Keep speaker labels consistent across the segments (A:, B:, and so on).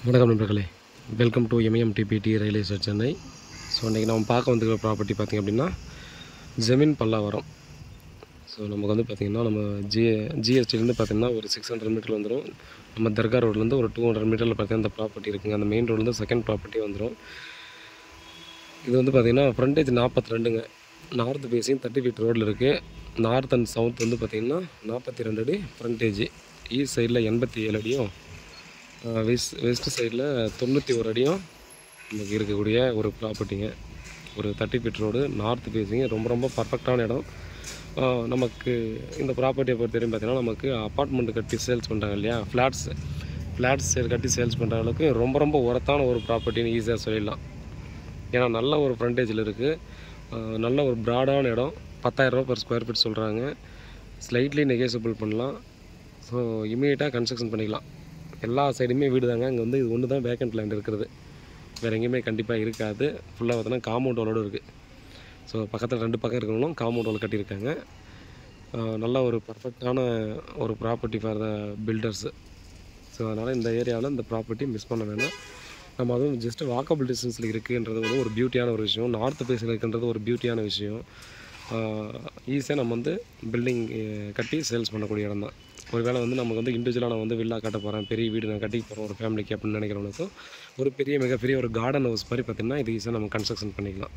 A: வணக்கம் நண்பர்களே, welcome to MMTBT real estate Chennai. So இன்றைக்கி நம்ம பார்க்க வந்துருக்க ப்ராப்பர்ட்டி பார்த்திங்க அப்படின்னா ஜமீன் பல்லாவரம். ஸோ நமக்கு வந்து பார்த்திங்கன்னா நம்ம ஜிஎஸ்டிலேருந்து பார்த்திங்கன்னா ஒரு 600 மீட்டர் வந்துடும். நம்ம தர்கா ரோட்லேருந்து ஒரு 200 மீட்டரில் பார்த்திங்கன்னா அந்த ப்ராப்பர்ட்டி இருக்குங்க. அந்த மெயின் ரோட்லேருந்து செகண்ட் ப்ராப்பர்ட்டி வந்துடும். இது வந்து பார்த்திங்கன்னா ஃப்ரண்டேஜ் 42ங்க. நார்த் ஃபேஸிங் 30 ஃபீட் ரோடில் இருக்குது. நார்த் அண்ட் சவுத் வந்து பார்த்திங்கன்னா 42 அடி ஃப்ரண்டேஜ். ஈஸ்ட் சைடில் 87 அடியும், வெஸ்ட் சைடில் 91 அடியும் நமக்கு இருக்கக்கூடிய ஒரு ப்ராப்பர்ட்டிங்க. ஒரு 30 ஃபீட் ரோடு, நார்த் ஃபேஸிங்க, ரொம்ப பர்ஃபெக்டான இடம். நமக்கு இந்த ப்ராப்பர்ட்டியை பொறுத்த வரையும் பார்த்திங்கன்னா நமக்கு அப்பார்ட்மெண்ட் கட்டி சேல்ஸ் பண்ணுறாங்க இல்லையா, ஃப்ளாட்ஸ் கட்டி சேல்ஸ் பண்ணுற அளவுக்கு ரொம்ப ஒர்த்தான ஒரு ப்ராப்பர்ட்டின்னு ஈஸியாக சொல்லிடலாம். ஏன்னா நல்ல ஒரு ஃப்ரண்டேஜில் இருக்குது, நல்ல ஒரு ப்ராடான இடம். 10,000 ரூபா பர் ஸ்கொயர் ஃபீட் சொல்கிறாங்க. ஸ்லைட்லி நெகோசியபிள் பண்ணலாம். ஸோ இமீடியட்டாக கன்ஸ்ட்ரக்ஷன் பண்ணிக்கலாம். எல்லா சைடுமே வீடு தாங்க. இங்கே வந்து இது ஒன்று தான் வேக்கண்ட் லேண்ட் இருக்கிறது, வேறு எங்கேயுமே கண்டிப்பாக இருக்காது. ஃபுல்லாக பார்த்தோன்னா காம்பவுண்ட் வாலோடு இருக்குது. ஸோ பக்கத்தில் 2 பக்கம் இருக்கிறவங்களும் காம்பவுண்ட் வால் கட்டியிருக்காங்க. நல்ல ஒரு பர்ஃபெக்டான ஒரு property for the builders. So அதனால் இந்த ஏரியாவில் இந்த ப்ராப்பர்ட்டி மிஸ் பண்ண வேணாம். நம்ம அதுவும் ஜஸ்ட்டு வாக்கபிள் டிஸ்டன்ஸில் இருக்குன்றது வந்து ஒரு பியூட்டியான ஒரு விஷயம். நார்த் ஃபேஸில் இருக்குன்றது ஒரு பியூட்டியான விஷயம். ஈஸியாக நம்ம வந்து பில்டிங் கட்டி சேல்ஸ் பண்ணக்கூடிய இடம் தான். ஒரு வேளை வந்து நமக்கு வந்து இண்டிவிஜுவலாக நான் வந்து வில்லா கட்ட போகிறேன், பெரிய வீடு நான் கட்டிக்க போகிறோம் ஒரு ஃபேமிலிக்கு அப்படின்னு நினைக்கிறவங்களுக்கும் ஒரு மிகப்பெரிய ஒரு கார்டன் ஹவுஸ் மாதிரி பார்த்திங்கன்னா இது ஈஸியாக நம்ம கன்ஸ்ட்ரக்ஷன் பண்ணிக்கலாம்.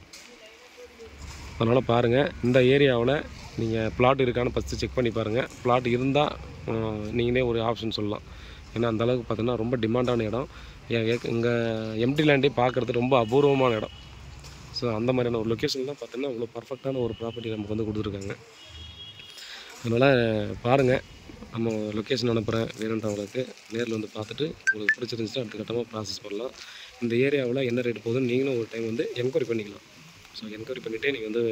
A: அதனால் பாருங்கள், இந்த ஏரியாவில் நீங்கள் பிளாட் இருக்கான்னு ஃபஸ்ட்டு செக் பண்ணி பாருங்கள். பிளாட் இருந்தால் நீங்களே ஒரு ஆப்ஷன் சொல்லலாம். ஏன்னா அந்தளவுக்கு பார்த்தீங்கன்னா ரொம்ப டிமாண்டான இடம். இங்கே எம்டி லேண்டே பார்க்குறது ரொம்ப அபூர்வமான இடம். ஸோ அந்த மாதிரியான ஒரு லொக்கேஷன் தான் பார்த்தீங்கன்னா அவ்வளோ பர்ஃபெக்டான ஒரு ப்ராப்பர்ட்டி நமக்கு வந்து கொடுத்துருக்காங்க. அதனால் பாருங்கள், நம்ம லொக்கேஷன் அனுப்புகிறேன் வேணுன்றவங்களுக்கு, நேரில் வந்து பார்த்துட்டு உங்களுக்கு பிடிச்சிருந்துச்சுன்னா அடுத்த கட்டமாக ப்ராசஸ் பண்ணலாம். இந்த ஏரியாவில் என்ன ரேட் போகுதுன்னு நீங்களும் ஒரு டைம் வந்து என்கொயரி பண்ணிக்கலாம். ஸோ என்கொயரி பண்ணிவிட்டு நீங்கள் வந்து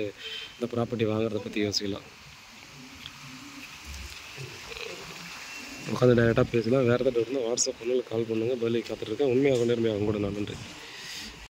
A: இந்த ப்ராப்பர்ட்டி வாங்குறத பற்றி யோசிக்கலாம். உட்காந்து டைரெக்டாக பேசலாம். வேறு ஏதாவது இருந்தால் வாட்ஸ்அப் பண்ணுங்கள், கால் பண்ணுங்கள், பதிலுக்கு காத்துட்ருக்கேன். உண்மையாக நேர்மையாக கூட நான் நன்றி.